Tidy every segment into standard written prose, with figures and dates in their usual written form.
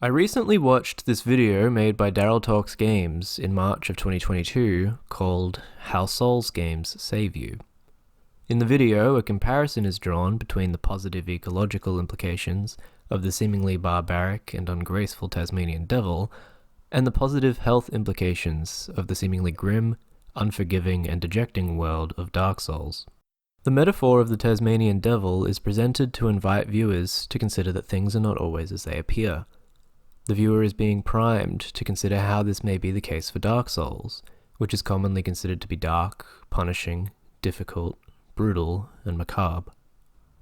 I recently watched this video made by Daryl Talks Games in March of 2022 called How Souls Games Save You. In the video, a comparison is drawn between the positive ecological implications of the seemingly barbaric and ungraceful Tasmanian devil and the positive health implications of the seemingly grim, unforgiving and dejecting world of Dark Souls. The metaphor of the Tasmanian devil is presented to invite viewers to consider that things are not always as they appear. The viewer is being primed to consider how this may be the case for Dark Souls, which is commonly considered to be dark, punishing, difficult, brutal, and macabre.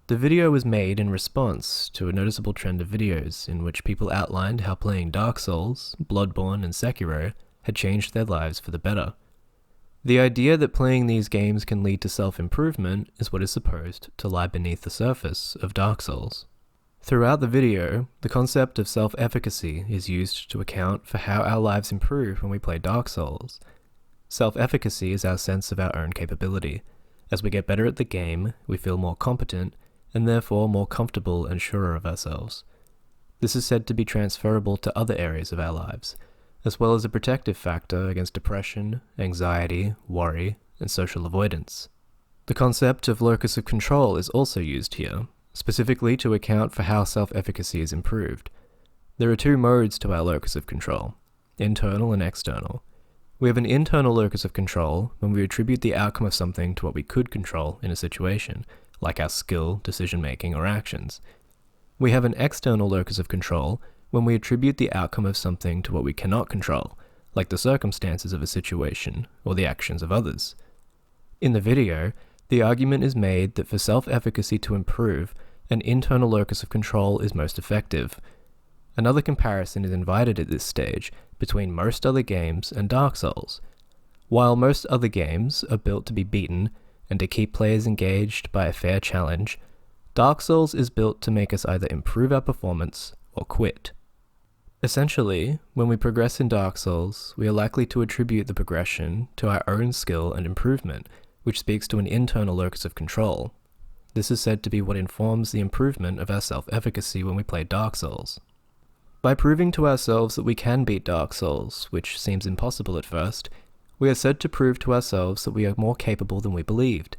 The video was made in response to a noticeable trend of videos in which people outlined how playing Dark Souls, Bloodborne, and Sekiro had changed their lives for the better. The idea that playing these games can lead to self-improvement is what is supposed to lie beneath the surface of Dark Souls. Throughout the video, the concept of self-efficacy is used to account for how our lives improve when we play Dark Souls. Self-efficacy is our sense of our own capability. As we get better at the game, we feel more competent, and therefore more comfortable and surer of ourselves. This is said to be transferable to other areas of our lives, as well as a protective factor against depression, anxiety, worry, and social avoidance. The concept of locus of control is also used here, specifically to account for how self-efficacy is improved. There are two modes to our locus of control, internal and external. We have an internal locus of control when we attribute the outcome of something to what we could control in a situation, like our skill, decision-making, or actions. We have an external locus of control when we attribute the outcome of something to what we cannot control, like the circumstances of a situation or the actions of others. In the video, the argument is made that for self-efficacy to improve, an internal locus of control is most effective. Another comparison is invited at this stage between most other games and Dark Souls. While most other games are built to be beaten and to keep players engaged by a fair challenge, Dark Souls is built to make us either improve our performance or quit. Essentially, when we progress in Dark Souls, we are likely to attribute the progression to our own skill and improvement, which speaks to an internal locus of control. This is said to be what informs the improvement of our self-efficacy when we play Dark Souls. By proving to ourselves that we can beat Dark Souls, which seems impossible at first, we are said to prove to ourselves that we are more capable than we believed.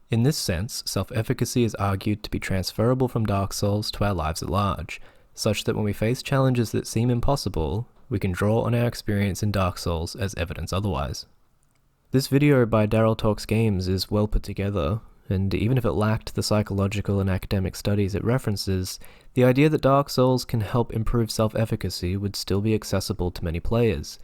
In this sense, self-efficacy is argued to be transferable from Dark Souls to our lives at large, such that when we face challenges that seem impossible, we can draw on our experience in Dark Souls as evidence otherwise. This video by Daryl Talks Games is well put together, and even if it lacked the psychological and academic studies it references, the idea that Dark Souls can help improve self-efficacy would still be accessible to many players.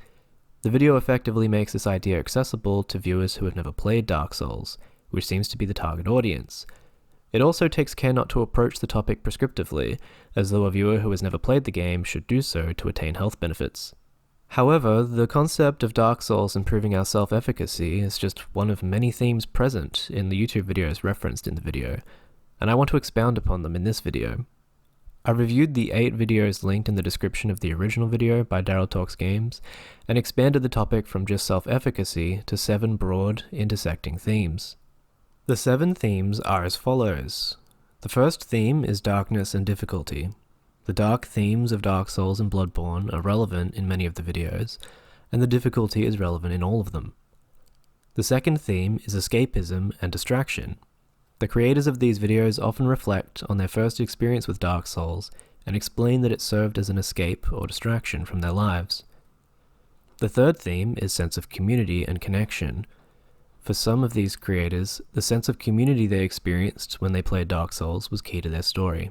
The video effectively makes this idea accessible to viewers who have never played Dark Souls, which seems to be the target audience. It also takes care not to approach the topic prescriptively, as though a viewer who has never played the game should do so to attain health benefits. However, the concept of Dark Souls improving our self-efficacy is just one of many themes present in the YouTube videos referenced in the video, and I want to expound upon them in this video. I reviewed the 8 videos linked in the description of the original video by Daryl Talks Games, and expanded the topic from just self-efficacy to 7 broad, intersecting themes. The 7 themes are as follows. The first theme is darkness and difficulty. The dark themes of Dark Souls and Bloodborne are relevant in many of the videos, and the difficulty is relevant in all of them. The second theme is escapism and distraction. The creators of these videos often reflect on their first experience with Dark Souls and explain that it served as an escape or distraction from their lives. The third theme is sense of community and connection. For some of these creators, the sense of community they experienced when they played Dark Souls was key to their story.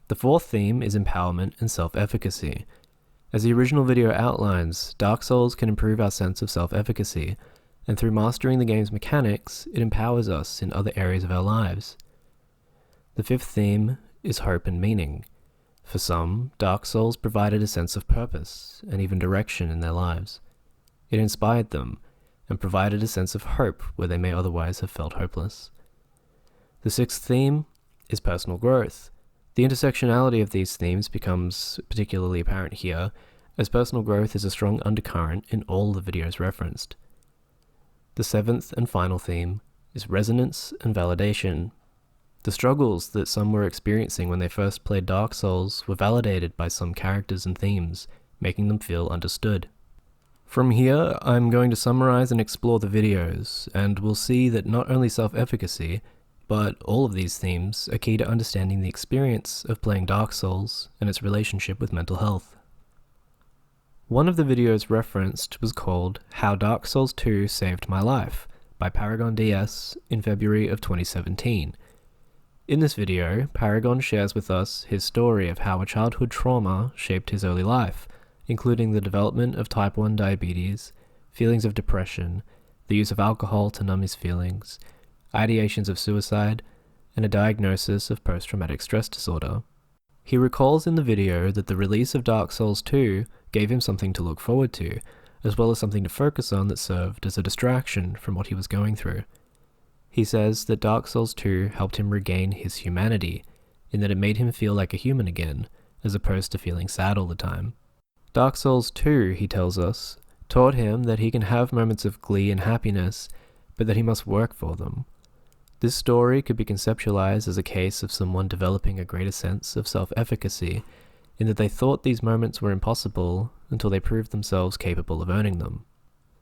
The fourth theme is empowerment and self-efficacy. As the original video outlines, Dark Souls can improve our sense of self-efficacy, and through mastering the game's mechanics, it empowers us in other areas of our lives. The fifth theme is hope and meaning. For some, Dark Souls provided a sense of purpose and even direction in their lives. It inspired them, and provided a sense of hope where they may otherwise have felt hopeless. The sixth theme is personal growth. The intersectionality of these themes becomes particularly apparent here, as personal growth is a strong undercurrent in all the videos referenced. The seventh and final theme is resonance and validation. The struggles that some were experiencing when they first played Dark Souls were validated by some characters and themes, making them feel understood. From here, I'm going to summarize and explore the videos, and we'll see that not only self-efficacy, but all of these themes are key to understanding the experience of playing Dark Souls and its relationship with mental health. One of the videos referenced was called How Dark Souls 2 Saved My Life by Paragon DS in February of 2017. In this video, Paragon shares with us his story of how a childhood trauma shaped his early life, including the development of type 1 diabetes, feelings of depression, the use of alcohol to numb his feelings, ideations of suicide, and a diagnosis of post-traumatic stress disorder. He recalls in the video that the release of Dark Souls 2 gave him something to look forward to, as well as something to focus on that served as a distraction from what he was going through. He says that Dark Souls 2 helped him regain his humanity, in that it made him feel like a human again, as opposed to feeling sad all the time. Dark Souls 2, he tells us, taught him that he can have moments of glee and happiness, but that he must work for them. This story could be conceptualized as a case of someone developing a greater sense of self-efficacy, in that they thought these moments were impossible until they proved themselves capable of earning them.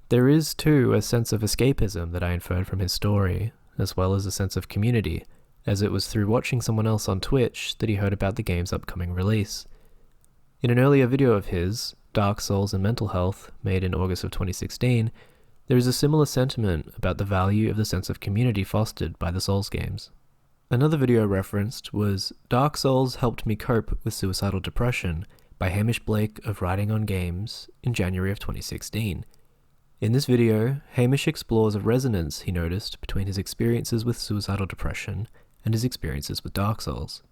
There is, too, a sense of escapism that I inferred from his story, as well as a sense of community, as it was through watching someone else on Twitch that he heard about the game's upcoming release. In an earlier video of his, Dark Souls and Mental Health, made in August of 2016, there is a similar sentiment about the value of the sense of community fostered by the Souls games. Another video referenced was Dark Souls Helped Me Cope with Suicidal Depression by Hamish Blake of Writing on Games in January of 2016. In this video, Hamish explores a resonance he noticed between his experiences with suicidal depression and his experiences with Dark Souls.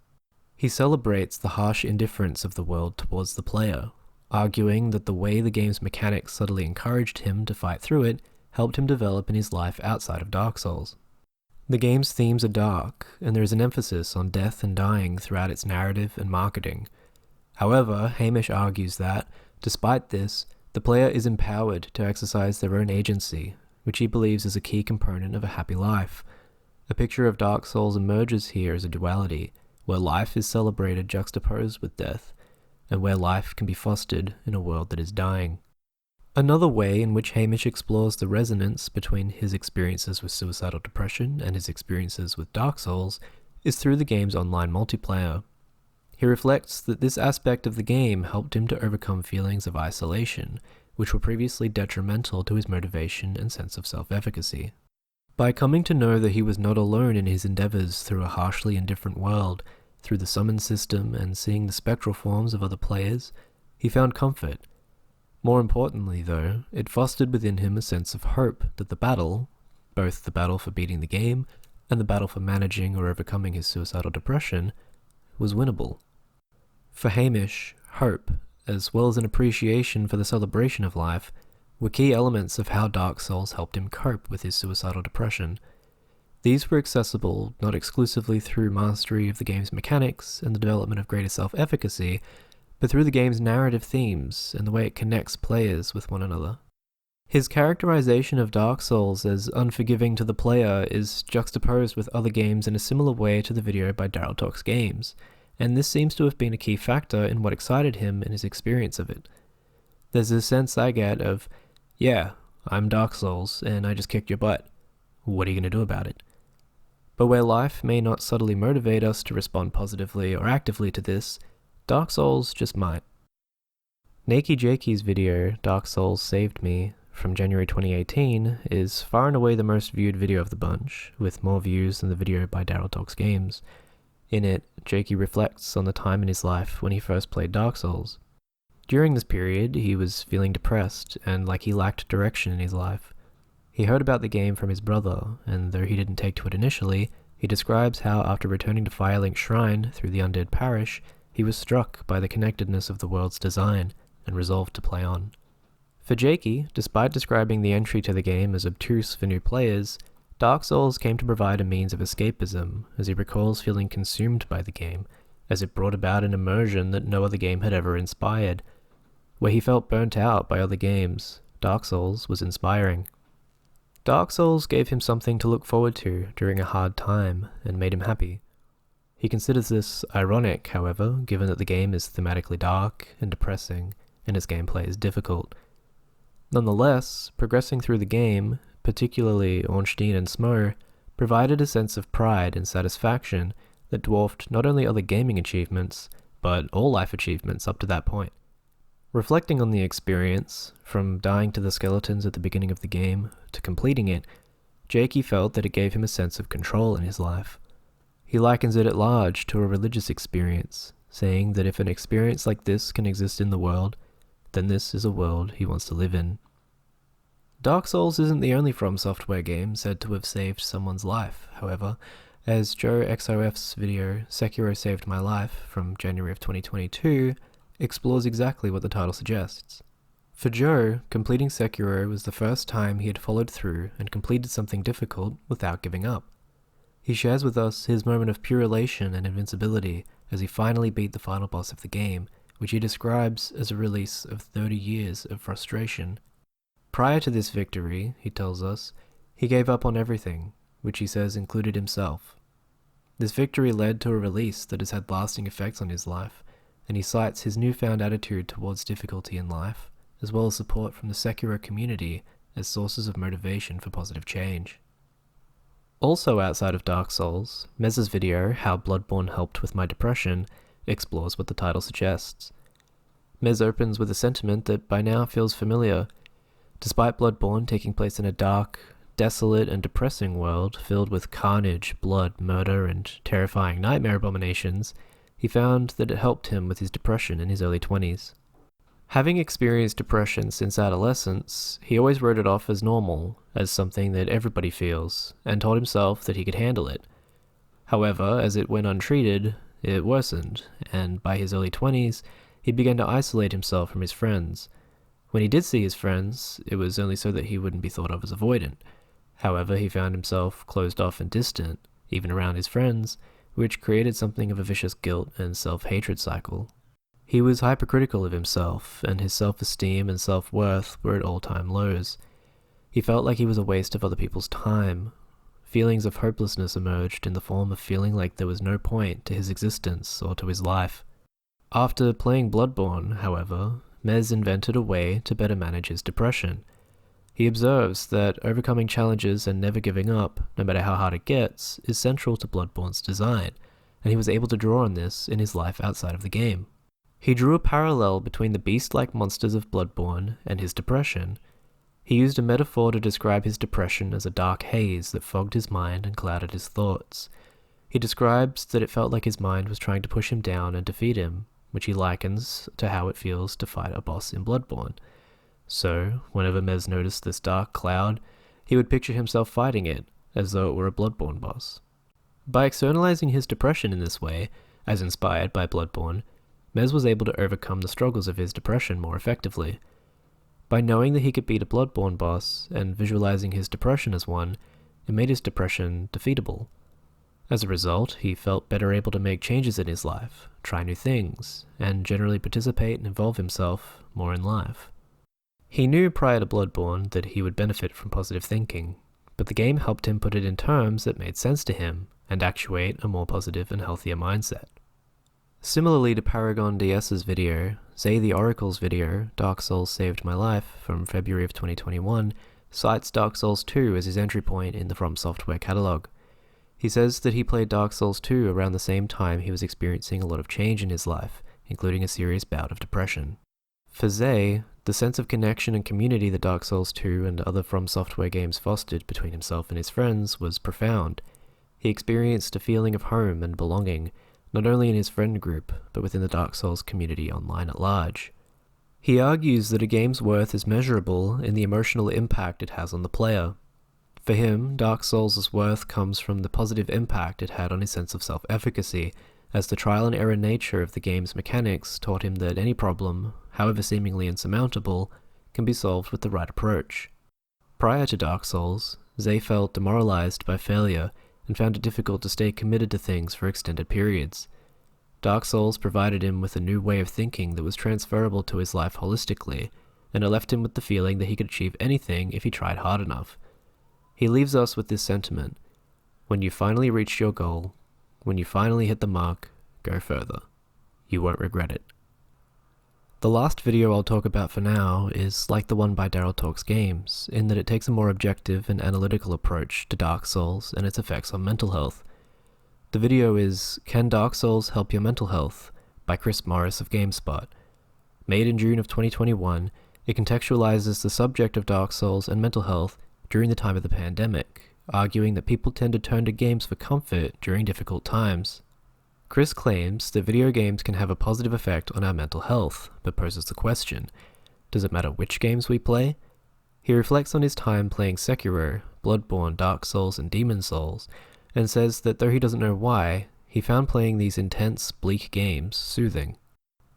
He celebrates the harsh indifference of the world towards the player, arguing that the way the game's mechanics subtly encouraged him to fight through it helped him develop in his life outside of Dark Souls. The game's themes are dark, and there is an emphasis on death and dying throughout its narrative and marketing. However, Hamish argues that, despite this, the player is empowered to exercise their own agency, which he believes is a key component of a happy life. A picture of Dark Souls emerges here as a duality, where life is celebrated juxtaposed with death, and where life can be fostered in a world that is dying. Another way in which Hamish explores the resonance between his experiences with suicidal depression and his experiences with Dark Souls is through the game's online multiplayer. He reflects that this aspect of the game helped him to overcome feelings of isolation, which were previously detrimental to his motivation and sense of self-efficacy. By coming to know that he was not alone in his endeavors through a harshly indifferent world, through the summon system and seeing the spectral forms of other players, he found comfort. More importantly, though, it fostered within him a sense of hope that the battle, both the battle for beating the game and the battle for managing or overcoming his suicidal depression, was winnable. For Hamish, hope, as well as an appreciation for the celebration of life, were key elements of how Dark Souls helped him cope with his suicidal depression. These were accessible not exclusively through mastery of the game's mechanics and the development of greater self-efficacy, but through the game's narrative themes and the way it connects players with one another. His characterization of Dark Souls as unforgiving to the player is juxtaposed with other games in a similar way to the video by Daryl Talks Games, and this seems to have been a key factor in what excited him in his experience of it. There's a sense I get of, yeah, I'm Dark Souls, and I just kicked your butt. What are you going to do about it? But where life may not subtly motivate us to respond positively or actively to this, Dark Souls just might. Nakey Jakey's video, Dark Souls Saved Me, from January 2018, is far and away the most viewed video of the bunch, with more views than the video by Daryl Talks Games. In it, Jakey reflects on the time in his life when he first played Dark Souls. During this period, he was feeling depressed and like he lacked direction in his life. He heard about the game from his brother, and though he didn't take to it initially, he describes how after returning to Firelink Shrine through the Undead Parish, he was struck by the connectedness of the world's design and resolved to play on. For Jakey, despite describing the entry to the game as obtuse for new players, Dark Souls came to provide a means of escapism, as he recalls feeling consumed by the game, as it brought about an immersion that no other game had ever inspired. Where he felt burnt out by other games, Dark Souls was inspiring. Dark Souls gave him something to look forward to during a hard time and made him happy. He considers this ironic, however, given that the game is thematically dark and depressing, and its gameplay is difficult. Nonetheless, progressing through the game, particularly Ornstein and Smo, provided a sense of pride and satisfaction that dwarfed not only other gaming achievements, but all life achievements up to that point. Reflecting on the experience, from dying to the skeletons at the beginning of the game to completing it, Jakey felt that it gave him a sense of control in his life. He likens it at large to a religious experience, saying that if an experience like this can exist in the world, then this is a world he wants to live in. Dark Souls isn't the only FromSoftware game said to have saved someone's life, however, as Joe XOF's video Sekiro Saved My Life from January of 2022 explores exactly what the title suggests. For Joe, completing Sekiro was the first time he had followed through and completed something difficult without giving up. He shares with us his moment of pure elation and invincibility as he finally beat the final boss of the game, which he describes as a release of 30 years of frustration. Prior to this victory, he tells us, he gave up on everything, which he says included himself. This victory led to a release that has had lasting effects on his life, and he cites his newfound attitude towards difficulty in life, as well as support from the Sekiro community as sources of motivation for positive change. Also outside of Dark Souls, Mez's video, How Bloodborne Helped With My Depression, explores what the title suggests. Mez opens with a sentiment that by now feels familiar. Despite Bloodborne taking place in a dark, desolate and depressing world filled with carnage, blood, murder and terrifying nightmare abominations, he found that it helped him with his depression in his early 20s. Having experienced depression since adolescence, he always wrote it off as normal, as something that everybody feels, and told himself that he could handle it. However, as it went untreated, it worsened, and by his early 20s, he began to isolate himself from his friends. When he did see his friends, it was only so that he wouldn't be thought of as avoidant. However, he found himself closed off and distant, even around his friends, which created something of a vicious guilt and self-hatred cycle. He was hypercritical of himself, and his self-esteem and self-worth were at all-time lows. He felt like he was a waste of other people's time. Feelings of hopelessness emerged in the form of feeling like there was no point to his existence or to his life. After playing Bloodborne, however, Mez invented a way to better manage his depression. He observes that overcoming challenges and never giving up, no matter how hard it gets, is central to Bloodborne's design, and he was able to draw on this in his life outside of the game. He drew a parallel between the beast-like monsters of Bloodborne and his depression. He used a metaphor to describe his depression as a dark haze that fogged his mind and clouded his thoughts. He describes that it felt like his mind was trying to push him down and defeat him, which he likens to how it feels to fight a boss in Bloodborne. So, whenever Mez noticed this dark cloud, he would picture himself fighting it, as though it were a Bloodborne boss. By externalizing his depression in this way, as inspired by Bloodborne, Mez was able to overcome the struggles of his depression more effectively. By knowing that he could beat a Bloodborne boss, and visualizing his depression as one, it made his depression defeatable. As a result, he felt better able to make changes in his life, try new things, and generally participate and involve himself more in life. He knew prior to Bloodborne that he would benefit from positive thinking, but the game helped him put it in terms that made sense to him, and actuate a more positive and healthier mindset. Similarly to Paragon DS's video, Zay the Oracle's video, Dark Souls Saved My Life, from February of 2021, cites Dark Souls 2 as his entry point in the FromSoftware catalog. He says that he played Dark Souls 2 around the same time he was experiencing a lot of change in his life, including a serious bout of depression. For Zay, the sense of connection and community that Dark Souls 2 and other FromSoftware games fostered between himself and his friends was profound. He experienced a feeling of home and belonging, not only in his friend group, but within the Dark Souls community online at large. He argues that a game's worth is measurable in the emotional impact it has on the player. For him, Dark Souls' worth comes from the positive impact it had on his sense of self-efficacy, as the trial-and-error nature of the game's mechanics taught him that any problem, however seemingly insurmountable, can be solved with the right approach. Prior to Dark Souls, Zay felt demoralized by failure, and found it difficult to stay committed to things for extended periods. Dark Souls provided him with a new way of thinking that was transferable to his life holistically, and it left him with the feeling that he could achieve anything if he tried hard enough. He leaves us with this sentiment: when you finally reach your goal, when you finally hit the mark, go further. You won't regret it. The last video I'll talk about for now is like the one by Daryl Talks Games, in that it takes a more objective and analytical approach to Dark Souls and its effects on mental health. The video is Can Dark Souls Help Your Mental Health? By Chris Morris of GameSpot. Made in June of 2021, it contextualizes the subject of Dark Souls and mental health during the time of the pandemic, arguing that people tend to turn to games for comfort during difficult times. Chris claims that video games can have a positive effect on our mental health, but poses the question, does it matter which games we play? He reflects on his time playing Sekiro, Bloodborne, Dark Souls, and Demon Souls, and says that though he doesn't know why, he found playing these intense, bleak games soothing.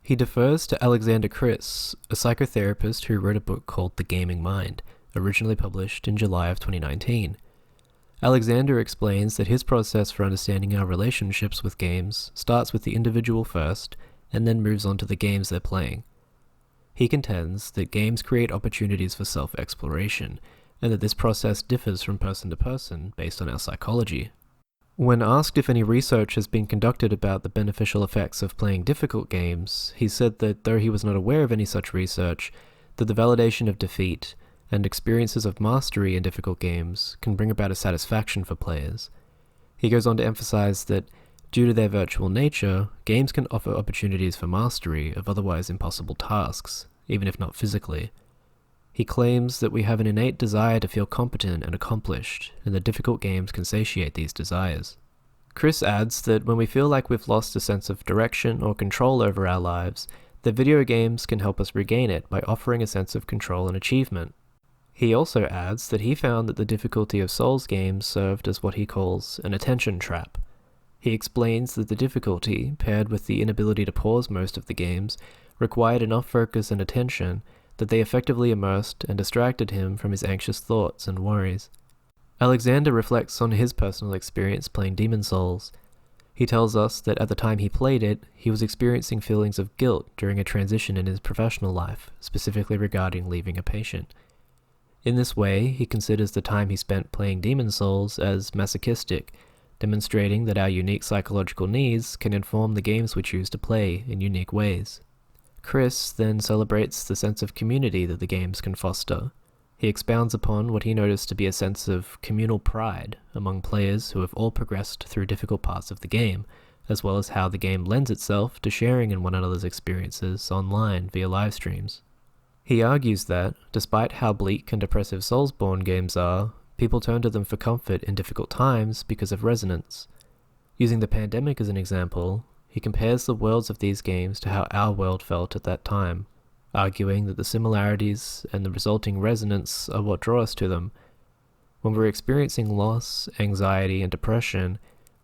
He defers to Alexander Chris, a psychotherapist who wrote a book called The Gaming Mind, originally published in July of 2019. Alexander explains that his process for understanding our relationships with games starts with the individual first, and then moves on to the games they're playing. He contends that games create opportunities for self-exploration, and that this process differs from person to person based on our psychology. When asked if any research has been conducted about the beneficial effects of playing difficult games, he said that though he was not aware of any such research, that the validation of defeat and experiences of mastery in difficult games can bring about a satisfaction for players. He goes on to emphasize that, due to their virtual nature, games can offer opportunities for mastery of otherwise impossible tasks, even if not physically. He claims that we have an innate desire to feel competent and accomplished, and that difficult games can satiate these desires. Chris adds that when we feel like we've lost a sense of direction or control over our lives, that video games can help us regain it by offering a sense of control and achievement. He also adds that he found that the difficulty of Souls games served as what he calls an attention trap. He explains that the difficulty, paired with the inability to pause most of the games, required enough focus and attention that they effectively immersed and distracted him from his anxious thoughts and worries. Alexander reflects on his personal experience playing Demon Souls. He tells us that at the time he played it, he was experiencing feelings of guilt during a transition in his professional life, specifically regarding leaving a patient. In this way, he considers the time he spent playing Demon Souls as masochistic, demonstrating that our unique psychological needs can inform the games we choose to play in unique ways. Chris then celebrates the sense of community that the games can foster. He expounds upon what he noticed to be a sense of communal pride among players who have all progressed through difficult parts of the game, as well as how the game lends itself to sharing in one another's experiences online via live streams. He argues that, despite how bleak and depressive Soulsborne games are, people turn to them for comfort in difficult times because of resonance. Using the pandemic as an example, he compares the worlds of these games to how our world felt at that time, arguing that the similarities and the resulting resonance are what draw us to them. When we're experiencing loss, anxiety, and depression,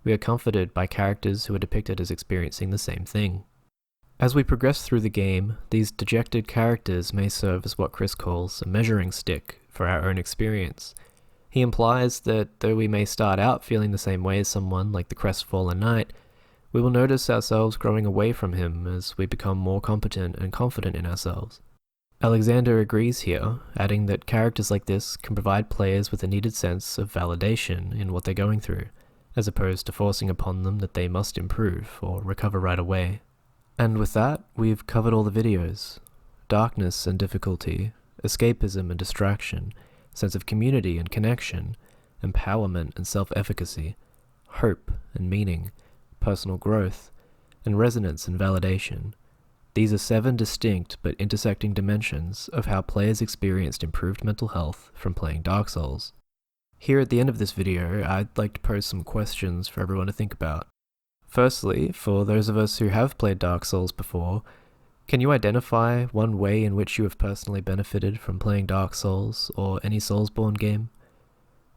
we are comforted by characters who are depicted as experiencing the same thing. As we progress through the game, these dejected characters may serve as what Chris calls a measuring stick for our own experience. He implies that though we may start out feeling the same way as someone like the crestfallen knight, we will notice ourselves growing away from him as we become more competent and confident in ourselves. Alexander agrees here, adding that characters like this can provide players with a needed sense of validation in what they're going through, as opposed to forcing upon them that they must improve or recover right away. And with that, we've covered all the videos. Darkness and difficulty, escapism and distraction, sense of community and connection, empowerment and self-efficacy, hope and meaning, personal growth, and resonance and validation. These are 7 distinct but intersecting dimensions of how players experienced improved mental health from playing Dark Souls. Here at the end of this video, I'd like to pose some questions for everyone to think about. Firstly, for those of us who have played Dark Souls before, can you identify one way in which you have personally benefited from playing Dark Souls or any Soulsborne game?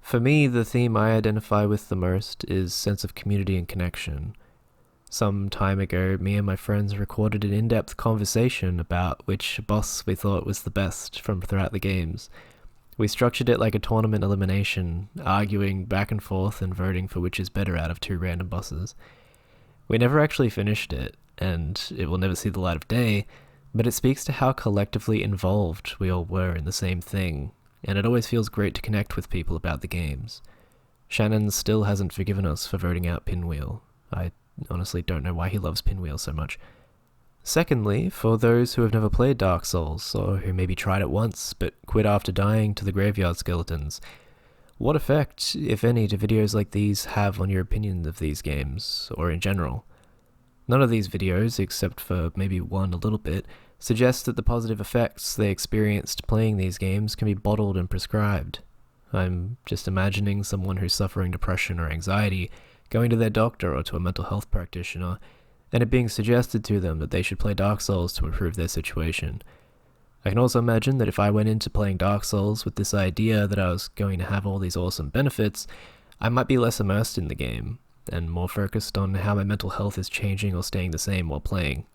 For me, the theme I identify with the most is sense of community and connection. Some time ago, me and my friends recorded an in-depth conversation about which boss we thought was the best from throughout the games. We structured it like a tournament elimination, arguing back and forth and voting for which is better out of 2 random bosses. We never actually finished it, and it will never see the light of day, but it speaks to how collectively involved we all were in the same thing, and it always feels great to connect with people about the games. Shannon still hasn't forgiven us for voting out Pinwheel. I honestly don't know why he loves Pinwheel so much. Secondly, for those who have never played Dark Souls, or who maybe tried it once but quit after dying to the graveyard skeletons, what effect, if any, do videos like these have on your opinion of these games, or in general? None of these videos, except for maybe one a little bit, suggest that the positive effects they experienced playing these games can be bottled and prescribed. I'm just imagining someone who's suffering depression or anxiety going to their doctor or to a mental health practitioner, and it being suggested to them that they should play Dark Souls to improve their situation. I can also imagine that if I went into playing Dark Souls with this idea that I was going to have all these awesome benefits, I might be less immersed in the game, and more focused on how my mental health is changing or staying the same while playing.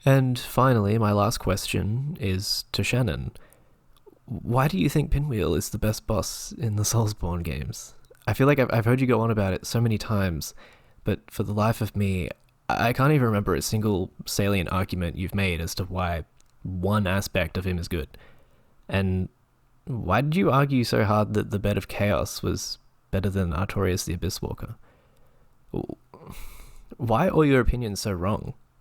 And finally, my last question is to Shannon. Why do you think Pinwheel is the best boss in the Soulsborne games? I feel like I've heard you go on about it so many times, but for the life of me, I can't even remember a single salient argument you've made as to why one aspect of him is good. And why did you argue so hard that the Bed of Chaos was better than Artorias the Abysswalker? Why are all your opinions so wrong?